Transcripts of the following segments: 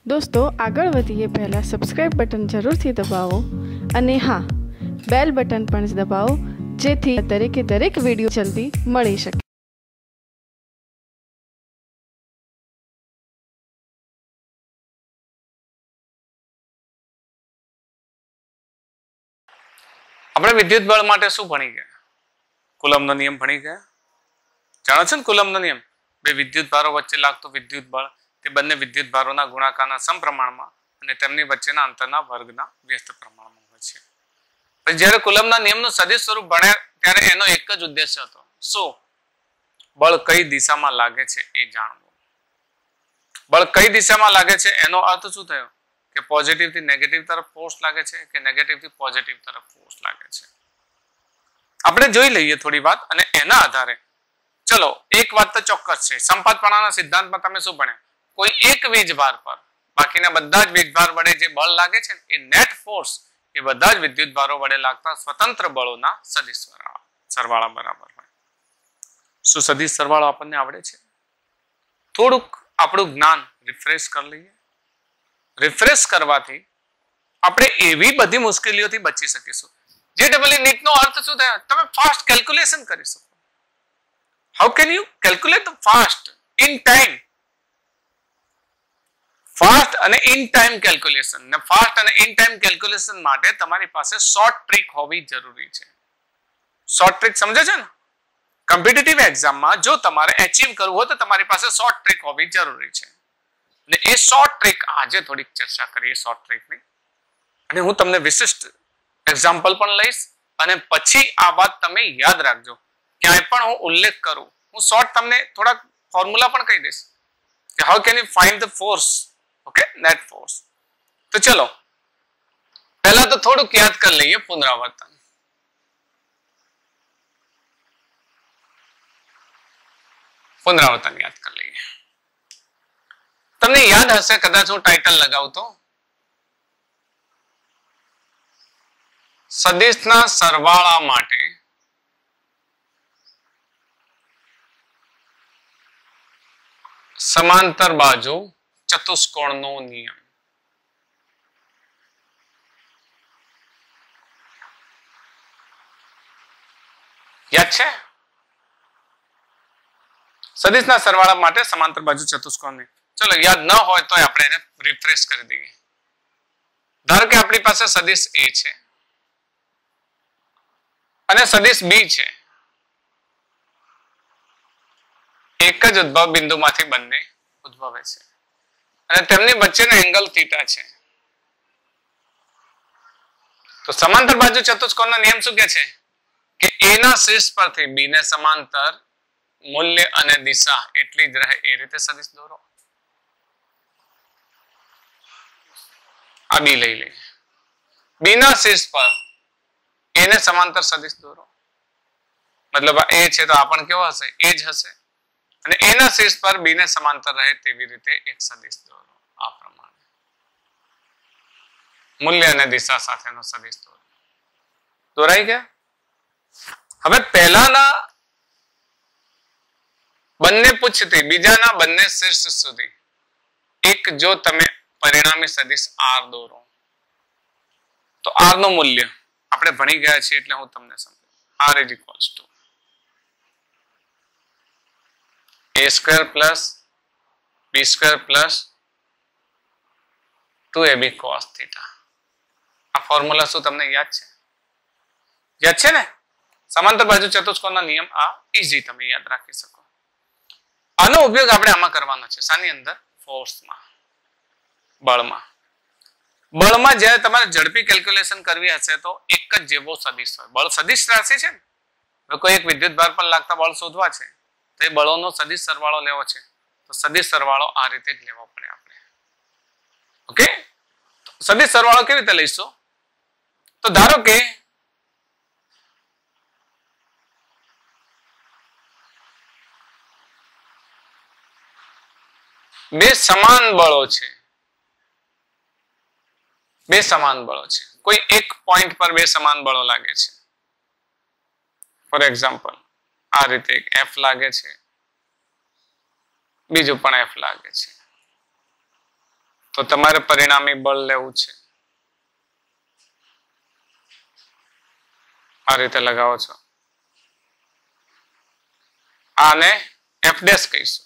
दोस्तों આગળ વધીએ પહેલાં સબસ્ક્રાઇબ બટન જરૂરથી દબાવો અને હા બેલ બટન પણ દબાવો જેથી દરેક વિડીયો જલ્દી મળી શકે. આપણે વિદ્યુત બળ માટે શું ભણી ગયા? કુલમ્બનો નિયમ ભણી ગયા. જાણો છો ને કુલમ્બનો નિયમ? બે વિદ્યુત ભારો વચ્ચે લાગતું વિદ્યુત બળ તે બંને વિદ્યુત ભારોના ગુણાકારના સમપ્રમાણમાં અને તેમની વચ્ચેના અંતરના વર્ગના વ્યસ્ત પ્રમાણમાં હોય છે. પછી જ્યારે કુલમ્બના નિયમનું સદિશ સ્વરૂપ ભણ્યા ત્યારે એનો એક જ ઉદ્દેશ્ય હતો. શું? બળ કઈ દિશામાં લાગે છે એ જાણવું. બળ કઈ દિશામાં લાગે છે એનો અર્થ શું થયો? કે પોઝિટિવ થી નેગેટિવ તરફ ફોર્સ લાગે છે કે નેગેટિવ થી પોઝિટિવ તરફ ફોર્સ લાગે છે. આપણે જોઈ લઈએ થોડી વાત અને એના આધારે ચલો એક વાત તો ચોક્કસ છે. સંપાતપણાના સિદ્ધાંતમાં તમે શું ભણ્યા? કોઈ એક વીજભાર પર બાકીના બધા જ વીજભાર વડે જે બળ લાગે છે એ નેટ ફોર્સ એ બધા જ વિદ્યુત ભારો વડે લાગતા સ્વતંત્ર બળોના સદિશ સરવાળા બરાબર હોય. શું સદિશ સરવાળો આપણને આવડે છે? થોડુંક આપણું જ્ઞાન રિફ્રેશ કરી લઈએ. રિફ્રેશ કરવાથી આપણે એવી બધી મુશ્કેલીઓથી બચી શકીશું. JEE NEET નો અર્થ શું થાય? તમે ફાસ્ટ કેલ્ક્યુલેશન કરી શકો. How can you calculate fast in time? Fast અને ઇન ટાઈમ કેલ્ક્યુલેશન ને ફાસ્ટ અને ઇન ટાઈમ કેલ્ક્યુલેશન માટે તમારી પાસે શોર્ટ ટ્રીક હોવી જરૂરી છે. શોર્ટ ટ્રીક સમજે છે ને? કોમ્પિટિટિવ એક્ઝામમાં જો તમારે અચીવ કરવું હોય તો તમારી પાસે શોર્ટ ટ્રીક હોવી જરૂરી છે. ને એ શોર્ટ ટ્રીક આજે થોડીક ચર્ચા કરીએ શોર્ટ ટ્રીકની અને હું તમને વિશિષ્ટ એક્ઝામ્પલ પણ લઈશ અને પછી આ વાત તમે યાદ રાખજો. ક્યાંય પણ હું ઉલ્લેખ કરું હું શોર્ટ તમને થોડાક ફોર્મ્યુલા પણ કહી દઈશ કે how can you find the force. Okay, net force. તો ચલો પહેલા તો થોડુંક યાદ કરી લઈએ પુનરાવર્તન. યાદ કરી લઈએ. તમને યાદ હશે કદાચ હું ટાઇટલ લગાવતો સદિશના સરવાળા માટે સમાંતર બાજુ ચતુષ્કોણનો નિયમ. યાદ છે? સદિશના સરવાળા માટે સમાંતર બાજુ ચતુષ્કોણ નિયમ. ચલો યાદ ન હોય તો આપણે એને રિફ્રેશ કરી દઈએ. ધારો કે આપણી પાસે સદિશ A છે અને સદિશ B છે. એક જ ઉદ્ભવ બિંદુમાંથી બંને ઉદ્ભવે છે અને તેમની વચ્ચેનો એંગલ થીટા છે. તો સમાંતર બાજુ ચતુષ્કોણનો નિયમ શું કહે છે? કે A ના શીર્ષ પરથી B ને સમાંતર મૂલ્ય અને દિશા એટલી જ રહે એ રીતે સદિશ દોરો. આ B લઈ લઈએ. B ના શીર્ષ પર A ને સમાંતર સદિશ દોરો. મતલબ આ A છે તો આ પણ કેવો હશે? A જ હશે. અને A ના શીર્ષ પર B ને સમાંતર રહે તેવી રીતે એક સદિશ દોરો. આ પ્રમાણે મૂલ્ય અને દિશા સાથેનો સદિશ દોરો. દોરાઈ ગયા? હવે પહેલાના બંને પુચ્છથી બીજાના બંને શીર્ષ સુધી એક જો તમે પરિણામી સદિશ R દોરો તો R નું મૂલ્ય આપણે ભણી ગયા છીએ એટલે હું તમને સમજાવું. R is equals to A square plus B square plus 2AB cos theta. આ ફોર્મ્યુલા શું તમને યાદ છે? યાદ છે ને? સમાંતર બાજુ ચતુષ્કોણનો નિયમ આ ઈઝી તમે યાદ રાખી શકો. આનો ઉપયોગ આપણે આમાં કરવાનો છે. શાની અંદર? ફોર્સમાં, બળમાં. બળમાં જ્યારે તમારે ઝડપી કેલ્ક્યુલેશન કરવી હશે તો એક જ જેવો સદિશ હોય. બળ સદિશ રાશિ છે ને? હવે કોઈ એક વિદ્યુત ભાર પર લાગતા બળ શોધવા છે તો એ બળોનો સદિશ સરવાળો લેવો છે તો સદિશ સરવાળો આ રીતે જ લેવો પડે આપણે. ઓકે, સદિશ સરવાળો કેવી રીતે લઈશું? તો ધારો કે બે સમાન બળો છે. બે સમાન બળો છે. કોઈ એક પોઈન્ટ પર બે સમાન બળો લાગે છે. ફોર એક્ઝામ્પલ આ રીતે એક F લાગે છે, બીજું પણ F લાગે છે. તો તમારે પરિણામી બળ લેવું છે. આ રીતે લગાવો છો. આને એફ ડેશ કહીશું.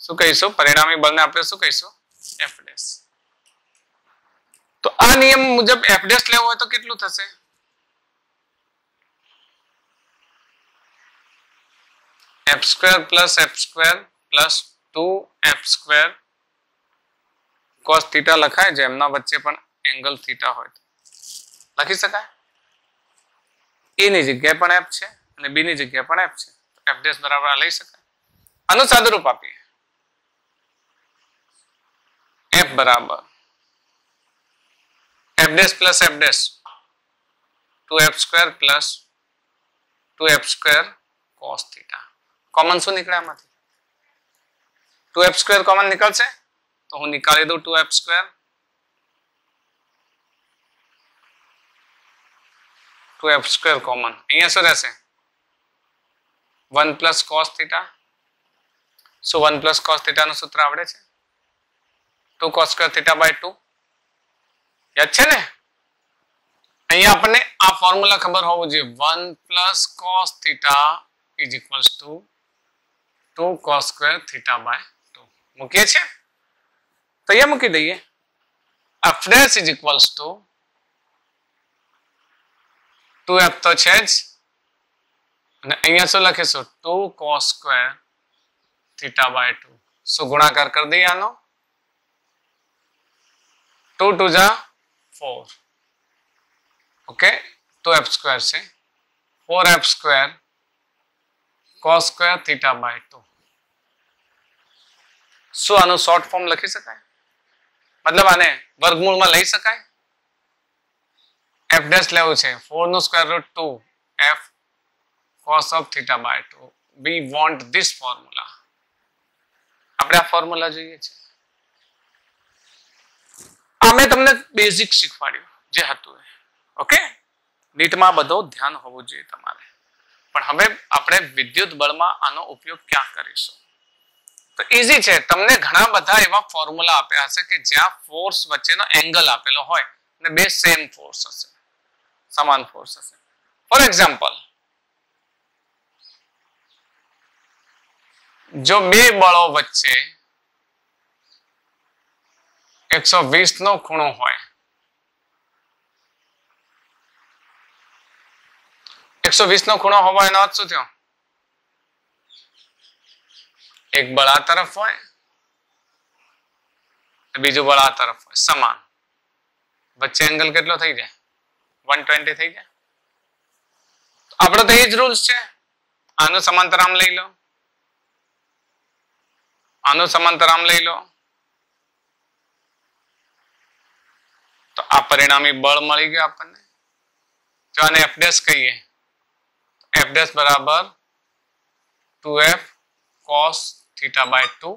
શું કહીશું? પરિણામી બળને આપણે શું કહીશું? F dash. તો આ નિયમ મુજબ એફ ડેશ લેવું હોય તો કેટલું થશે? F square plus F square plus 2f² cos theta લખાય છે. એમના વચ્ચે પણ એંગલ થીટા હોય લખી શકાય. એ ની જગ્યાએ પણ f છે અને b ની જગ્યાએ પણ f છે. f ડેશ બરાબર આ લઈ શકાય. આનું સાદુરૂપ આપીએ. f બરાબર f dash plus f dash 2f² plus 2f² cos theta. Common શું નીકળે આમાંથી? 2f² કોમન નીકળશે તો હું નિકાળી દઉં 2f². 2f² common. અહીંયા શું રહેશે? 1 પ્લસ cos થીટા. શું 1 પ્લસ cos થીટા નું સૂત્ર આવડે છે? 2 cos² થીટા બાય 2 યાદ છે ને? અહીંયા આપણને આ ફોર્મ્યુલા ખબર હોવું જોઈએ. 1 plus cos theta is equals to 2 cos² theta by 2 મૂકીએ છીએ. તો અહીંયા મૂકી દઈએ. f dash is equals to 2f તો છે જ અને અહીંયા શું લખીશું? 2 cos² થીટા બાય 2. શું ગુણાકાર કરી દઈએ આનો? 2 2 જા 4. ઓકે, 2f² છે 4f² cos² થીટા બાય 2. શું આનું શોર્ટ ફોર્મ લખી શકાય? મતલબ આને વર્ગમૂળમાં લઈ શકાય? f ડેશ લેવું છે 4 નું square root 2 f cos of theta by 2. we want this formula. આપણે આ ફોર્મ્યુલા જોઈએ છે. આ મેં તમને બેઝિક શીખવાડ્યું જે હતું. ઓકે, નીટમાં બધો ધ્યાન હોવું જોઈએ તમારે. પણ હવે આપણે વિદ્યુત બળમાં આનો ઉપયોગ ક્યાં કરીશું? તો ઈઝી છે. તમને ઘણા બધા એવા ફોર્મ્યુલા આપ્યા હશે કે જ્યાં ફોર્સ વચ્ચેનો એંગલ આપેલો હોય અને બે સેમ ફોર્સ હશે, સમાન ફોર્સ હશે. ફોર એક્ઝામ્પલ, જો બે બળો વચ્ચે 120 નો ખૂણો હોય, 120 નો ખૂણો હોવા એનો અર્થ શું થયો? એક બળ આ તરફ હોય બીજું બળ આ તરફ હોય, સમાન. વચ્ચે એંગલ કેટલો થઈ જાય? 120 થઈ જાય. આપણો તો એ જ રૂલ્સ છે. આનું સમાંતર આમ લઈ લો, આનું સમાંતર આમ લઈ લો, તો આ પરિણામી બળ મળી ગયું આપણને. જો આને f ડેશ કહીએ, f ડેશ બરાબર 2f cos થીટા બાય 2.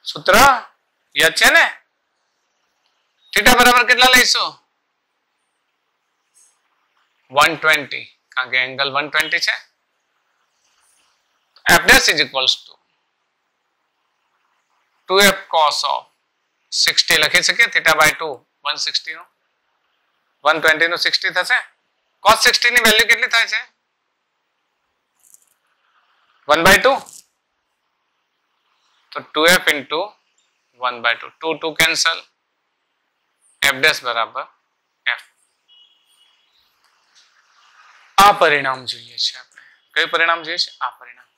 સૂત્ર યાદ છે ને? થીટા બરાબર કેટલા લઈશું? 120, કારણ કે એંગલ 120 છે. f dash is equals to 2f cos of 60 લખી શકીએ. થીટા બાય 2 160 નું 120 નું 60 થશે. cos 60 ની વેલ્યુ કેટલી થાય છે? 1/2. તો 2f into 1/2. 2 2 cancel. f dash બરાબર f. આ પરિણામ જોઈએ છે આપણે. કયું પરિણામ જોઈએ છે? આ પરિણામ.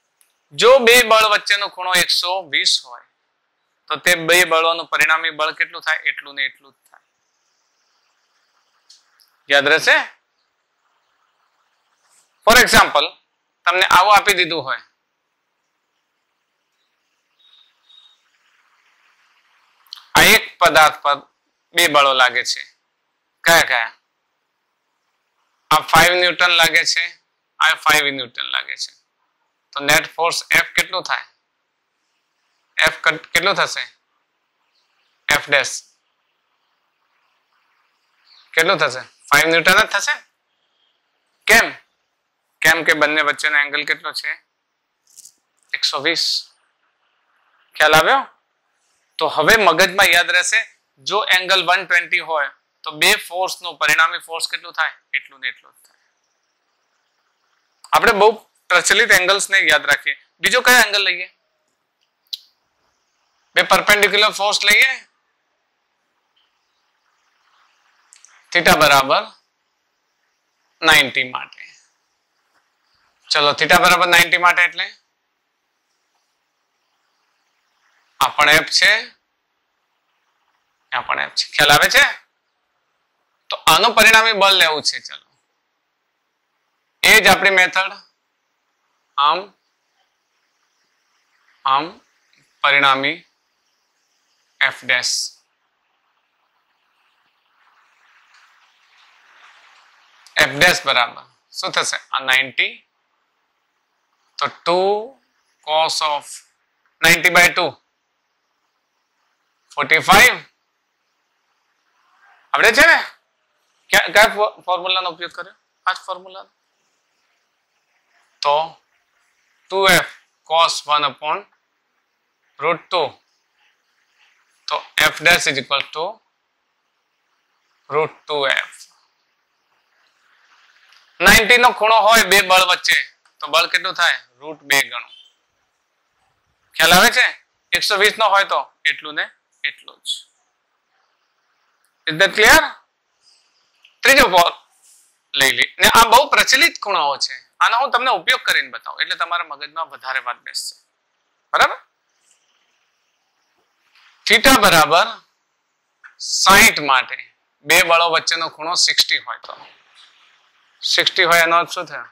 જો બે બળ વચ્ચેનો ખૂણો 120 હોય તો તે બે બળોનું પરિણામી બળ કેટલું થાય? એટલું ને એટલું જ થાય. યાદ રહેશે? ફોર એક્ઝામ્પલ, તમને આવું આપી દીધું હોય, આ એક પદાર્થ પર બે બળો લાગે છે. કયા કયા? આ 5 ન્યૂટન લાગે છે, આ 5 ન્યૂટન લાગે છે. તો નેટ ફોર્સ F કેટલું થાય? F કેટલું થશે? F ડેશ કેટલું થશે? 5 ન્યૂટન જ થશે. કેમ? કેમ કે બંને વચ્ચેનો એંગલ કેટલો છે? 120. ખ્યાલ આવ્યો? તો હવે મગજમાં યાદ રહેશે જો એંગલ 120 હોય તો બે ફોર્સ નું પરિણામી ફોર્સ કેટલું થાય? એટલું ને એટલું જ થાય. આપણે બહુ પ્રચલિત એંગલ્સ ને યાદ રાખીએ. બીજો કયો એંગલ લઈએ? બે પરપેન્ડિક્યુલર ફોર્સ લઈએ. થીટા બરાબર 90 માટે. ચલો થીટા બરાબર 90 માટે એટલે આ પણ f છે, આ પણ f છે. ખ્યાલ આવે છે? તો આનું પરિણામી બળ લેવું છે. ચલો એ જ આપણી મેથડ. આમ આમ પરિણામી f ડેશ બરાબર શું થશે? આ 90 તો 2 cos of 90/2 45 આપણે છે ને કયા ફોર્મ્યુલાનો ઉપયોગ કર્યો? આ જ ફોર્મ્યુલા. તો 2f cos 1/√2 તો f dash is equal to √2f. 90 નો ખૂણો હોય બે બળ વચ્ચે તો બળ કેટલું થાય? √2 ગણું. ખ્યાલ આવે છે? 120 નો હોય તો એટલું ને એટલું જ. Is that clear? ત્રીજો લઈ લે ને આ બહુ પ્રચલિત ખૂણાઓ છે. આનો હું તમને ઉપયોગ કરીને બતાવું એટલે તમારા મગજમાં વધારે વાત બેસશે. બરાબર? થીટા બરાબર 60 માટે બે બળો વચ્ચેનો ખૂણો 60 હોય તો 60 હોય એનો અર્થ શું થાય?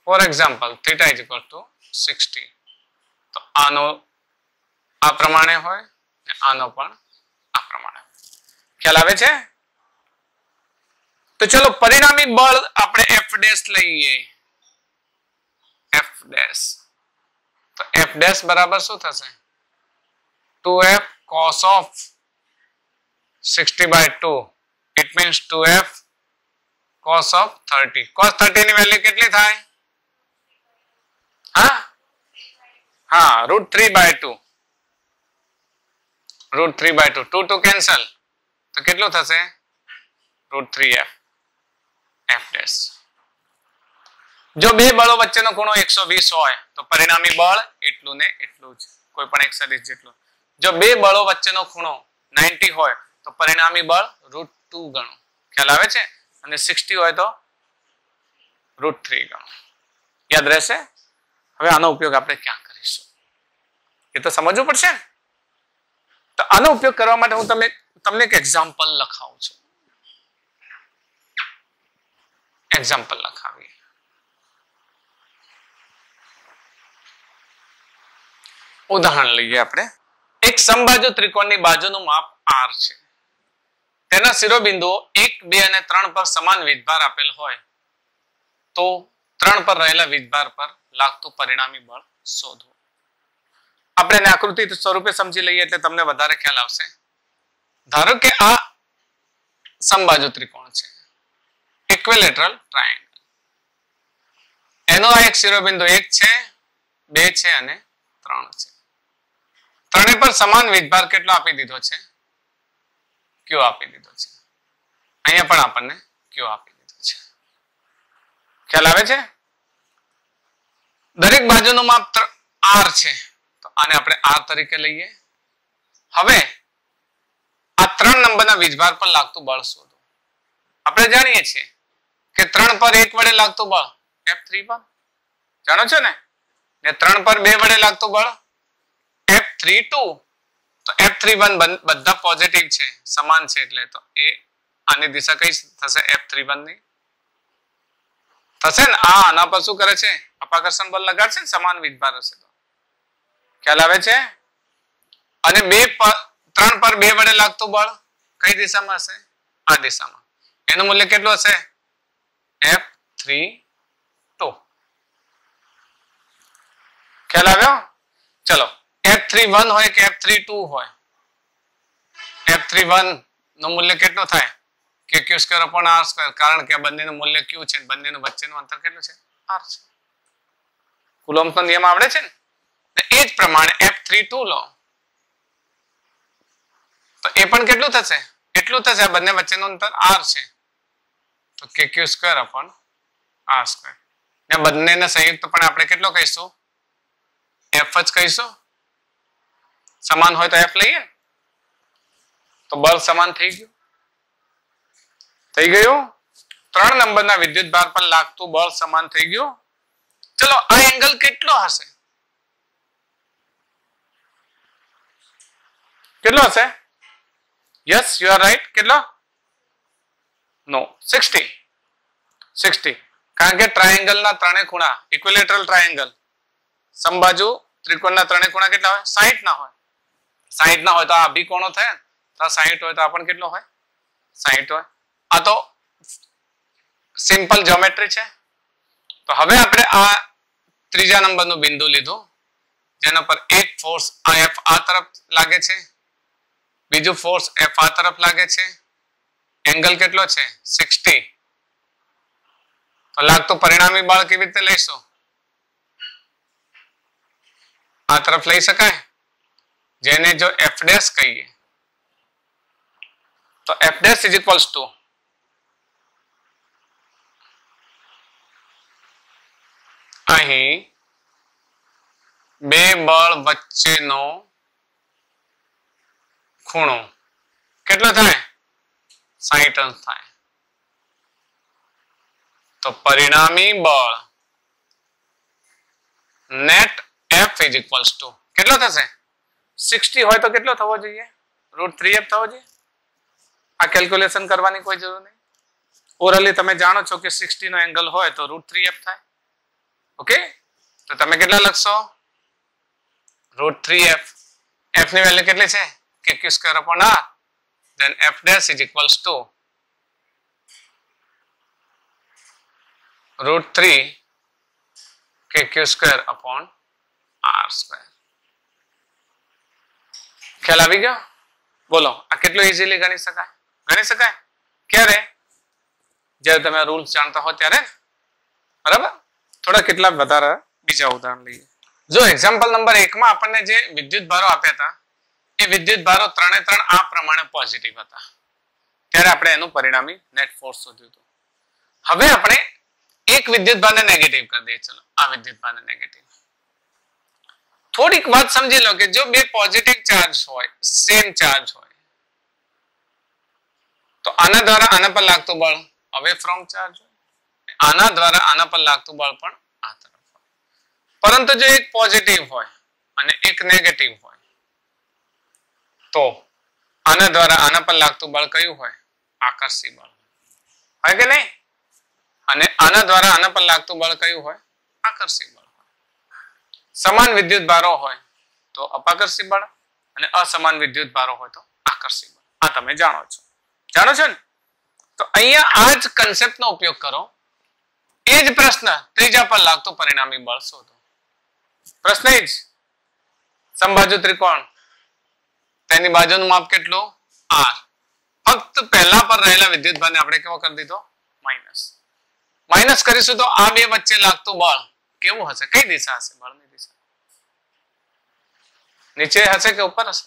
For example theta is equal to 60 તો આનો આ પ્રમાણે હોય ને આનો પણ આ પ્રમાણે. ખ્યાલ આવે છે? તો ચલો પરિણામી બળ આપણે f ડેશ લઈએ. f ડેશ તો f ડેશ બરાબર શું થશે? 2f cos of 60/2 it means 2f cos of 30. cos 30 ની વેલ્યુ કેટલી થાય? હા √3/2 √3/2 2 કેન્સલ તો કેટલું થશે? √3f f dash. જો બે બળો વચ્ચેનો ખૂણો 120 હોય તો પરિણામી બળ એટલું ને એટલું જ, કોઈ પણ એક સદિશ જેટલું. જો બે બળો વચ્ચેનો ખૂણો 90 હોય તો પરિણામી બળ √2 ગણું. ખ્યાલ આવે છે? અને 60 હોય તો √3 ગણું. યાદ રહેશે? હવે આનો ઉપયોગ આપણે ક્યાં કરીશું એ તો સમજવું પડશે. તો આનો ઉપયોગ કરવા માટે હું તમને એક એક્ઝામ્પલ લખાવું છું. એક્ઝામ્પલ લખાવીએ. ઉદાહરણ લઈએ આપણે. એક સમબાજુ ત્રિકોણની બાજુનું માપ r છે. તેના શિરોબિંદુઓ 1, 2 અને 3 પર સમાન વીજભાર આપેલ હોય તો 3 પર રહેલા વીજભાર પર લાગતું પરિણામી બળ શોધો. આપણે એને આકૃતિ સ્વરૂપે સમજી લઈએ એટલે તમને વધારે ખ્યાલ આવશે. ધારો કે આ સમબાજુ ત્રિકોણ છે, ઇક્વિલેટરલ ટ્રાયેંગલ. એનો આ એક શિરોબિંદુ 1 છે, 2 છે અને 3 છે. ત્રણે પર સમાન વીજભાર કેટલો આપી દીધો છે? q આપી દીધો છે. અહીંયા પણ આપણને q આપી દીધો છે. ખ્યાલ આવે છે? દરેક બાજુનું માપ r છે તો આને આપણે r તરીકે લઈએ. હવે આ 3 નંબરના વીજભાર પર લાગતું બળ શોધો. આપણે જાણીએ છીએ કે 3 પર 1 વડે લાગતું બળ F31 જાણો છો ને? 3 પર 2 વડે લાગતું બળ F32 તો F31 બધા પોઝિટિવ છે, સમાન છે એટલે તો એ આની દિશા કઈ થશે? F31 ની થશે ને. આના પર શું કરે છે? અપાકર્ષણ બળ લગાડશે ને, સમાન વીજભાર હશે તો. ખ્યાલ આવે છે? અને 3 પર 2 વડે લાગતું બળ કઈ દિશામાં હશે? આ દિશામાં. એનું મૂલ્ય કેટલું હશે? F32. ખ્યાલ આવ્યો? ચલો F31 હોય કે F32 હોય, F31 નું મૂલ્ય કેટલું થાય? કે q²/r², કારણ કે આ બંનેનું મૂલ્ય q છે, બંનેનું વચ્ચેનું અંતર કેટલું છે? r છે. કુલોમ્બનો નિયમ આવડે છે ને? એ જ પ્રમાણે F32 લો તો એ પણ કેટલું થશે? એટલું થશે. આ બંને વચ્ચેનું અંતર r છે તો kq² upon r². ને બંનેના સંયુક્ત પણ આપણે કેટલો કહીશું? f જ કહીશું. સમાન હોય તો f લઈએ તો બળ સમાન થઈ ગયું. થઈ ગયું. 3 નંબરના વિદ્યુત ભાર પર લાગતું બળ સમાન થઈ ગયું. ચલો આ એંગલ કેટલો હશે? કેટલો હશે? Yes you are right. કેટલો? નો 60. કારણ કે ટ્રાયેંગલ ના ત્રણે ખૂણા ઇક્વિલેટરલ ટ્રાયેંગલ સમબાજુ ત્રિકોણના ત્રણે ખૂણા કેટલા હોય? 60 ના હોય. 60 ના હોય તો આ અભિકોણો થાય ને, તો 60 હોય તો આ પણ કેટલો હોય? 60 હોય. આ તો સિમ્પલ જ્યોમેટ્રી છે. તો હવે આપણે આ ત્રીજા નંબરનું બિંદુ લીધું જેના પર એક ફોર્સ F આ તરફ લાગે છે, બીજું ફોર્સ F આ તરફ લાગે છે. એંગલ કેટલો છે? 60. તો લાગતું પરિણામી બળ કેવી રીતે લઈશું? આ તરફ લઈ શકાય, જેને જો F' કહીએ તો F' ઇઝ ઇક્વલ્સ ટુ અહીં બે બળ વચ્ચેનો ખૂણો કેટલો થાય? 60 અંશ થાય. તો પરિણામી બળ net F is equals two કેટલો થશે? 60 હોય તો કેટલો થવો જોઈએ? √3f થવો જોઈએ. આ કેલ્ક્યુલેશન કરવાની કોઈ જરૂર નહીં. ઓરલી તમે જાણો છો કે 60 નો એંગલ હોય તો √3f થાય. ઓકે, તો તમે કેટલા લખશો? √3f. f ની વેલ્યુ કેટલી છે? kq² upon r. then f' is equals to √3 kq² upon r². ખ્યાલ આવી ગયો? બોલો આ કેટલું ઇઝીલી ગણી શકાય? ગણી શકાય. ક્યારે? જ્યારે તમે રૂલ્સ જાણતા હો ત્યારે. બરાબર. થોડા કેટલા વધારે બીજા ઉદાહરણ લઈએ. જો એક્ઝામ્પલ નંબર 1 માં આપણને જે વિદ્યુત ભારો આપ્યા હતા એ વિદ્યુત ભારો ત્રણે ત્રણ આ પ્રમાણે પોઝિટિવ હતા. ત્યારે આપણે એનું પરિણામી નેટ ફોર્સ શોધ્યું હતું. હવે આપણે એક વિદ્યુત ભારને નેગેટિવ કરી દઈએ. ચલો આ વિદ્યુત ભારને નેગેટિવ. થોડીક વાત સમજી લો કે જો બે પોઝિટિવ ચાર્જ હોય, સેમ ચાર્જ હોય, તો આના દ્વારા આના પર લાગતું બળ અવે ફ્રોમ ચાર્જ હોય, આના દ્વારા આના પર લાગતું બળ પણ આ તરફ હોય. પરંતુ જો એક પોઝિટિવ હોય અને એક નેગેટિવ હોય તો આના દ્વારા આના પર લાગતું બળ કયું હોય? આકર્ષી બળ હોય કે નહીં? અને આના દ્વારા આના પર લાગતું બળ કયું હોય? આકર્ષી બળ. સમાન વિદ્યુત ભારો હોય તો અપાકર્ષી બળ અને અસમાન વિદ્યુત ભારો હોય તો આકર્ષી બળ. આ તમે જાણો છો. જાણો છો ને? તો અહીંયા આ જ કન્સેપ્ટનો ઉપયોગ કરો. એ જ પ્રશ્ન ત્રીજા પર લાગતું પરિણામી બળ શોધો. પ્રશ્ન એ જ સમબાજુ ત્રિકોણ તેની બાજુનું માપ કેટલું? r. ફક્ત પહેલા પર રહેલા વિદ્યુત ભારને આપણે કેવો કરી દીધો? માઇનસ કરીશું તો આ બે વચ્ચે લાગતું બળ કેવું હશે? કઈ દિશા હશે? બળની દિશા નીચે હશે કે ઉપર હશે?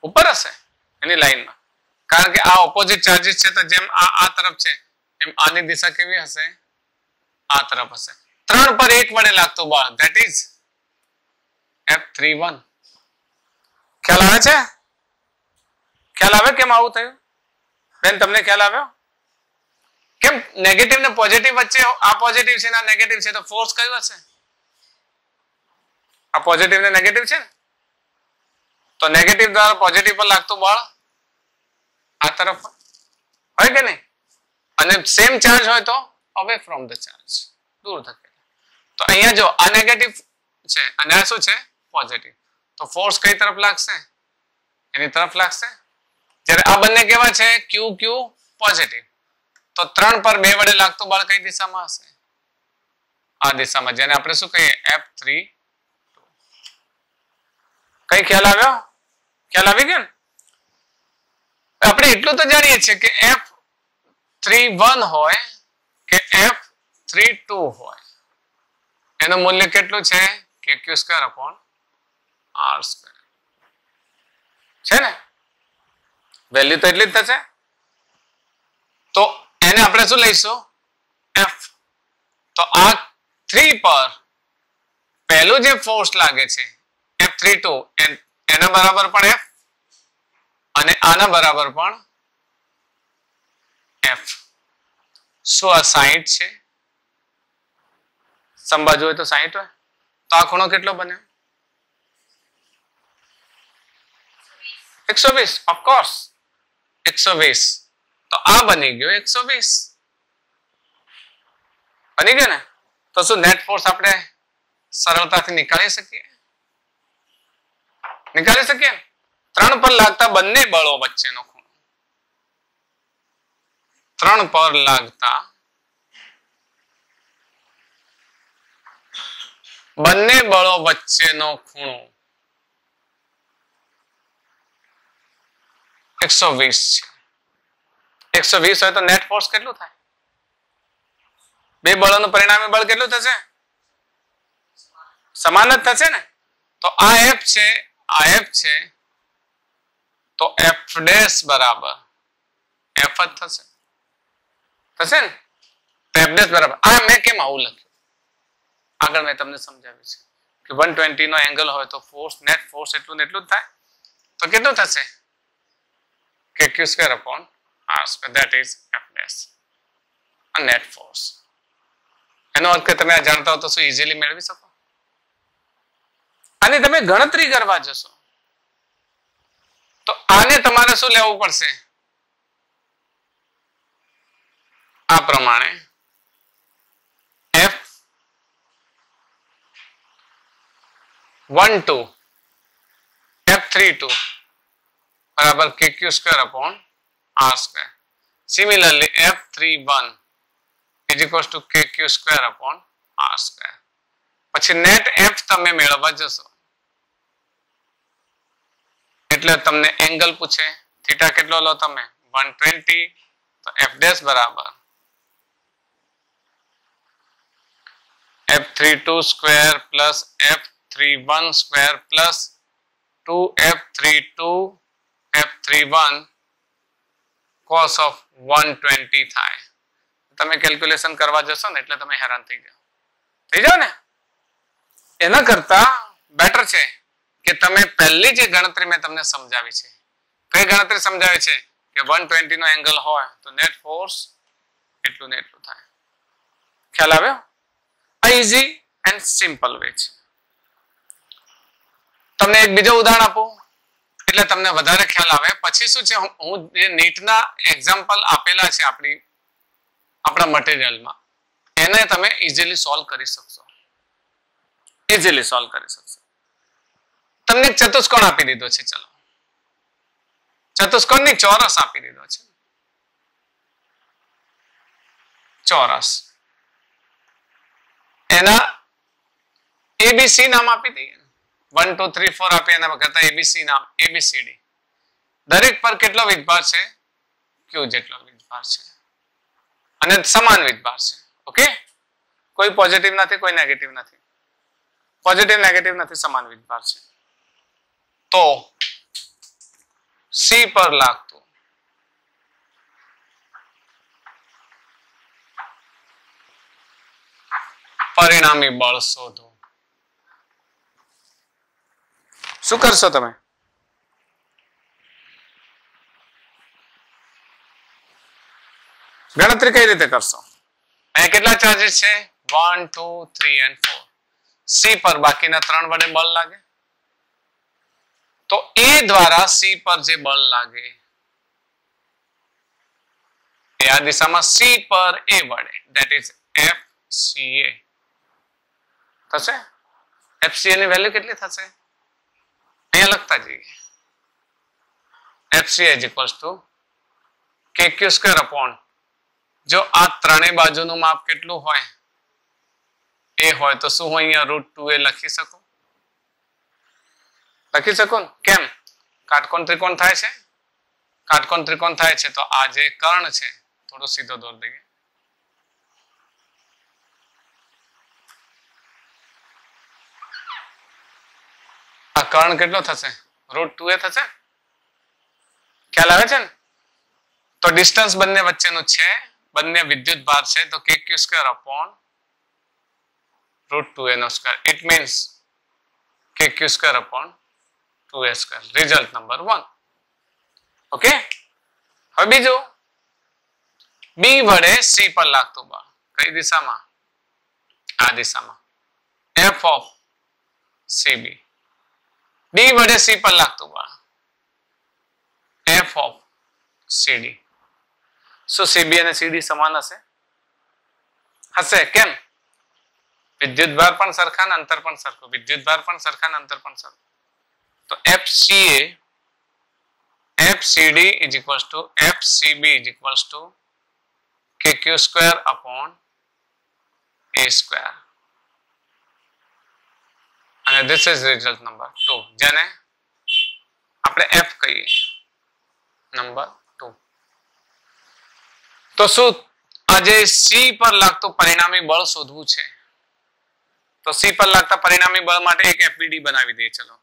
ઉપર હશે એની લાઈનમાં. કારણ કે આ ઓપોઝિટ ચાર્જીસ છે તો જેમ આ તરફ છે એમ આની દિશા કેવી હશે? આ તરફ હશે. 3 પર 1 વડે લાગતું બળ ધેટ ઇઝ F31. ખ્યાલ આવે છે? ખ્યાલ આવે કેમ આવું થયું? બેન તમને ખ્યાલ આવ્યો? કેમ નેગેટિવ ને પોઝિટિવ વચ્ચે આ પોઝિટિવ છે ને આ નેગેટિવ છે તો ફોર્સ કયો હશે? આ પોઝિટિવ ને નેગેટિવ છે ને તો નેગેટિવ દ્વારા પોઝિટિવ પર લાગતું બળ આ તરફ હોય કે નહીં? અને સેમ ચાર્જ હોય તો અવે ફ્રોમ ધ ચાર્જ, દૂર ધકેલે. તો અહીંયા જો આ નેગેટિવ છે અને આ શું છે? પોઝિટિવ. તો ફોર્સ કઈ તરફ લાગશે? એની તરફ લાગશે. જ્યારે આ બંને કેવા છે? Q positive. તો 3 પર 2 વડે લાગતું બળ કઈ દિશામાં હશે? આ દિશામાં, જેને આપણે શું કહીએ? F32. કઈ ખ્યાલ આવ્યો? ખ્યાલ આવી ગયો ને? આપણે એટલું તો જાણીએ છીએ કે F31 હોય કે F32 હોય એનું મૂલ્ય કેટલું છે? kq² upon r². છે ને? વેલ્યુ તો એટલી જ થશે. તો એને આપણે શું લઈશું? F. તો આ 3 પર પહેલું જે ફોર્સ લાગે છે F32 એના બરાબર પણ F અને આના બરાબર પણ F. શું આ 60 છે? સમબાજુ હોય તો 60 હોય. તો આ ખૂણો કેટલો બન્યો? 120. Of course 120. તો આ બની ગયો 120. બની ગયો ને? તો શું નેટ ફોર્સ આપણે સરળતાથી નીકાળી શકીએ? નીકાળી શકીએ. 3 પર લાગતા બંને બળો વચ્ચેનો ખૂણો. 3 પર લાગતા બંને બળો વચ્ચેનો ખૂણો 120 છે. 120 હોય તો નેટ ફોર્સ કેટલું થાય? બે બળોનું પરિણામી બળ કેટલું થશે? સમાન જ થશે ને? તો આ F છે, આ F છે, તો F ડેશ બરાબર F જ થશે. થશે ને? તો F ડેશ બરાબર આ મેં કેમ આવું લખ્યું? આગળ મેં તમને સમજાવ્યું છે કે 120 નો એંગલ હોય તો ફોર્સ નેટ ફોર્સ એટલું ને એટલું જ થાય. તો કેટલું થશે? KQ square upon R square, that is F dash, a net force. એનો અર્થ કે તમે આ જાણતા હો તો શું ઇઝીલી મેળવી શકો? અને તમે ગણતરી કરવા જશો તો આને તમારે શું લેવું પડશે? આ પ્રમાણે F12 F32 बराबर KQ square upon R square. Similarly, F31 is equals to KQ square upon R square. પછી નેટ F તમે મેળવવા જશો એટલે તમને એંગલ પૂછે, થીટા કેટલો લો તમે? 120. તો F dash બરાબર F32 square plus F31 square plus 2F32 F31 cos of 120 થાય. તમે કેલ્ક્યુલેશન કરવા જશો ને એટલે તમે હેરાન થઈ જાઓ ને. એના કરતા બેટર છે કે તમે પહેલી જે ગણતરી મેં તમને સમજાવી છે, કઈ ગણતરી સમજાવી છે કે 120 નો એંગલ હોય તો નેટ ફોર્સ એટલું ને એટલું થાય. ખ્યાલ આવ્યો? આ ઈઝી એન્ડ સિમ્પલ વે છે. તમને એક બીજો ઉદાહરણ આપું એટલે તમને વધારે ખ્યાલ આવે. પછી શું છે, હું જે નીટના એક્ઝામ્પલ આપેલા છે આપણા મટીરિયલમાં એને તમે ઇઝીલી સોલ્વ કરી શકશો. તમને એક ચતુષ્કોણ આપી દીધો છે. ચલો, ચતુષ્કોણની ચોરસ આપી દીધો છે. ચોરસ એના ABC નામ આપી દઈએ. 1 2 3 4 આપી એના કરતા ABC નામ ABCD. દરેક પર કેટલો વિદભાર છે? Q જેટલો વિદભાર છે અને સમાન વિદભાર છે. ઓકે, કોઈ પોઝિટિવ નથી, કોઈ નેગેટિવ નથી. પોઝિટિવ નેગેટિવ નથી, સમાન વિદભાર છે. તો C પર લાગતું પરિણામી બળ શોધો. શું કરશો તમે? ગણતરી કઈ રીતે કરશો? અહીંયા કેટલા ચાર્જીસ છે? 1 2 3 and 4. C પર બાકીના 3 વડે બળ લાગે તો A દ્વારા C પર જે બળ લાગે એ આ દિશામાં C પર A વડે, that is FCA થશે. FCA ની વેલ્યુ કેટલી થશે? અહીંયા લખતા જઈએ. FCA is equals to KQ square upon, જો આ ત્રણેય બાજુનું માપ કેટલું હોય એ હોય તો શું હું અહીંયા √2a લખી શકું? લખી શકું ને? કેમ? કાટકોણ ત્રિકોણ થાય છે. કાટકોણ ત્રિકોણ થાય છે તો આ જે કર્ણ છે થોડો સીધો દોર દઈએ. આ કર્ણ કેટલો થશે? √2a થશે. ખ્યાલ આવે છે ને? તો ડિસ્ટન્સ બંને વચ્ચેનું છે, બંને વિદ્યુત ભાર છે, તો kq² upon √2a². It means kq² upon 2a². Result number 1. Okay. હવે બીજું, બી વડે સી પર લાગતું બળ કઈ દિશામાં? આ દિશામાં. F of CB. ડી વડે સી પર લાગતું બળ F of CD. શું CB અને CD સમાન હશે? હશે. કેમ? વિદ્યુત ભાર પણ સરખા ને અંતર પણ સરખું. વિદ્યુત ભાર પણ સરખા ને અંતર પણ સરખું. તો FCA FCD is equals to FCB is equals to kq² upon a². અને this is result number 2, જેને આપણે F કહીએ. નંબર 2. તો શું આજે સી પર લાગતું પરિણામી બળ શોધવું છે? તો સી પર લાગતા પરિણામી બળ માટે એક FBD બનાવી દઈએ. ચલો,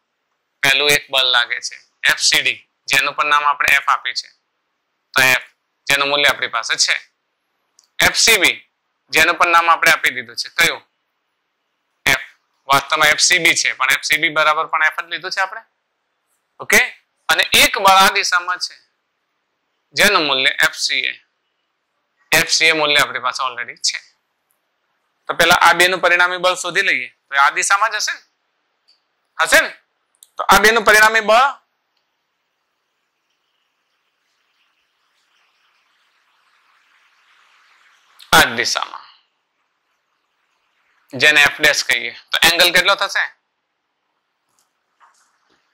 પહેલું એક બળ લાગે છે FCD, જેનું પણ નામ આપણે F આપી છે. તો F જેનું મૂલ્ય આપણી પાસે છે. FCB જેનું પણ નામ આપણે આપી દીધું છે. કયું? F. વાસ્તવમાં FCB છે, પણ FCB બરાબર પણ F જ લીધું છે આપણે. ઓકે. અને એક બળ આ દિશામાં છે, જેનું મૂલ્ય FCA મૂલ્ય આપણી પાસે ઓલરેડી છે. તો પેલા આ બેનું પરિણામી બળ શોધી લઈએ. તો આ દિશામાં જ હશે ને? હશે ને? તો આ બેનું પરિણામી બળ આ દિશામાં, જેને F' કહીએ. તો એંગલ કેટલો થશે?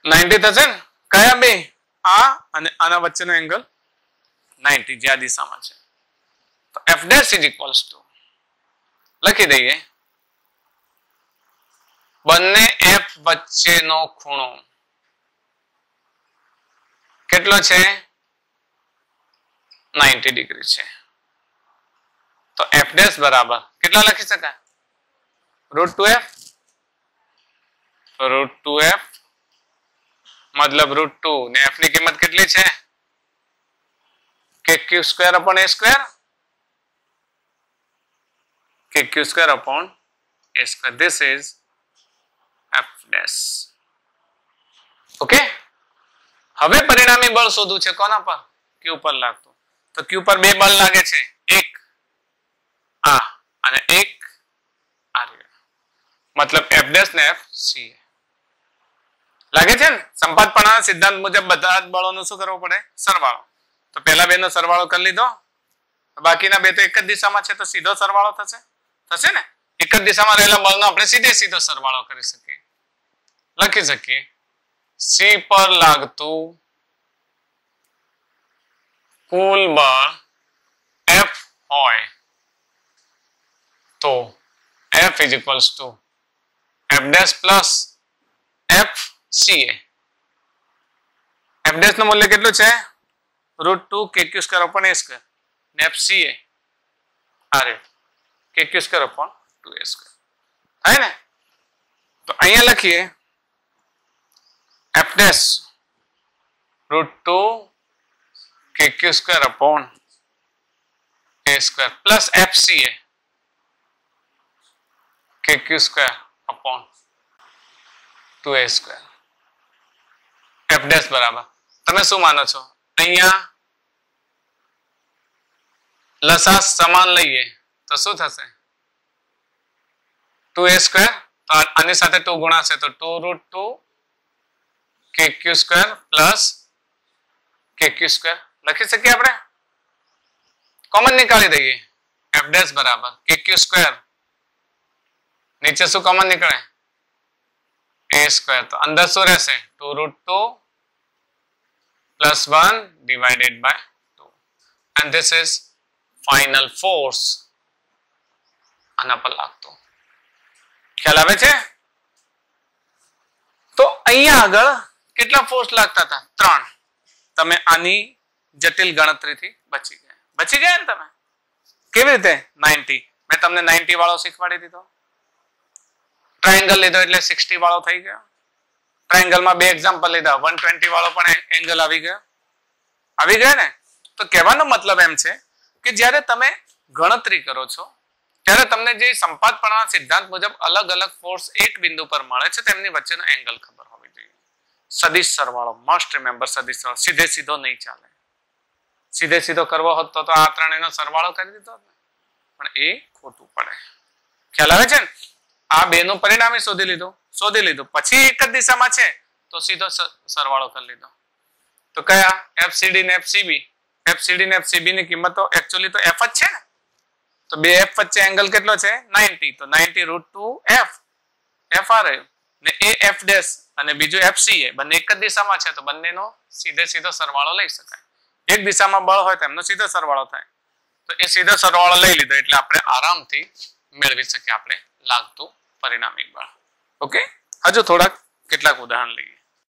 90 થશે ને? કયા બે? આ અને આના વચ્ચેનો એંગલ 90, જે આ દિશામાં છે. તો F' is equals to, લખી દઈએ, બંને F વચ્ચેનો ખૂણો કેટલો છે? 90 ડિગ્રી છે. તો F' બરાબર કેટલા લખી શકાય? √2f. √2f મતલબ √2 ને f ની કિંમત કેટલી છે? kq² upon a². kq² upon a². This is F'. Okay. હવે પરિણામી બળ શોધવું છે કોના પર? q પર લાગતું. તો q પર બે બળ લાગે છે, એક આ અને એક આ. મતલબ F' ને FCA લાગે છે ને? સંપાતપણાના સિદ્ધાંત મુજબ બધા જ બળોનું શું કરવું પડે? સરવાળો. તો પહેલા બે નો સરવાળો કરી લીધો, બાકીના બે તો એક જ દિશામાં છે, તો સીધો સરવાળો થશે. થશે ને? એક જ દિશામાં રહેલા બળનો આપણે સીધો સરવાળો કરી શકીએ. લખી શકીએ સી પર લાગતું કુલ બળ F હોય તો F is equals to F' plus FCA. F' નું મૂલ્ય કેટલું છે? √2 kq² upon a². ને FCA આ રેટ kq² upon 2a². થાય ને? તો અહીંયા લખીએ F' √2 kq² upon a² plus FCA kq² upon 2a². F' બરાબર તમે શું માનો છો? અહીંયા લસા સમાન લઈએ તો શું થશે? 2a². તો આની સાથે 2 ગુણાશે તો 2√2 kq² plus kq². લખી શકીએ આપણે? કોમન નીકાળી દઈએ. F' બરાબર kq². નીચે શું કોમન નીકળે? a². તો અંદર શું રહેશે? 2√2 plus 1 divided by 2. And this is final force આના પર લાગતો. ખ્યાલ આવે છે? તો અહીંયા આગળ કેટલા ફોર્સ લાગતા હતા? 3. તમે આની જટિલ ગણતરીથી બચી ગયા ને તમે. કેવી રીતે? 90. મેં તમને 90 વાળો શીખવાડી દીધો. ટ્રાયેંગલ લીધો એટલે 60 વાળો થઈ ગયો. ટ્રાયેંગલમાં બે એક્ઝામ્પલ લીધા, 120 વાળો પણ એંગલ આવી ગયો. આવી ગયા ને? તો કહેવાનો મતલબ એમ છે કે જ્યારે તમે ગણતરી કરો છો ત્યારે તમને જે સંપાતપણાના સિદ્ધાંત મુજબ અલગ અલગ ફોર્સ એક બિંદુ પર મળે છે તેમની વચ્ચેનો એંગલ ખબર હોવી જોઈએ. સદિશ સરવાળો મસ્ટ રિમેમ્બર. સદિશ સરવાળો સીધે સીધો નહીં ચાલે. સીધે સીધો કરવો હોત તો આ ત્રણેયનો સરવાળો કરી દીધો હોત ને, પણ એ ખોટું પડે. ખ્યાલ આવે છે ને? આ બે નું પરિણામી શોધી લીધું પછી એક જ દિશામાં છે તો સીધો સરવાળો કરી લીધો. તો કયા? FCD ને FCB. FCD ને FCB ની કિંમત તો એકચ્યુઅલી તો f જ છે ને, તો બે f વચ્ચે એંગલ કેટલો છે? 90. તો 90√2f f આ રહ્યું ને એ f ડેશ અને બીજું FCA બંને એક જ દિશામાં છે તો બંનેનો સીધે સીધો સરવાળો લઈ શકાય. એક દિશામાં બળ હોય તો એમનો સીધો સરવાળો થાય. તો એ સીધો સરવાળો લઈ લીધો એટલે આપણે આરામથી મેળવી શકીએ આપણે લાગતું પરિણામી બળ. ઓકે, હજુ કેટલાક ઉદાહરણ લઈએ.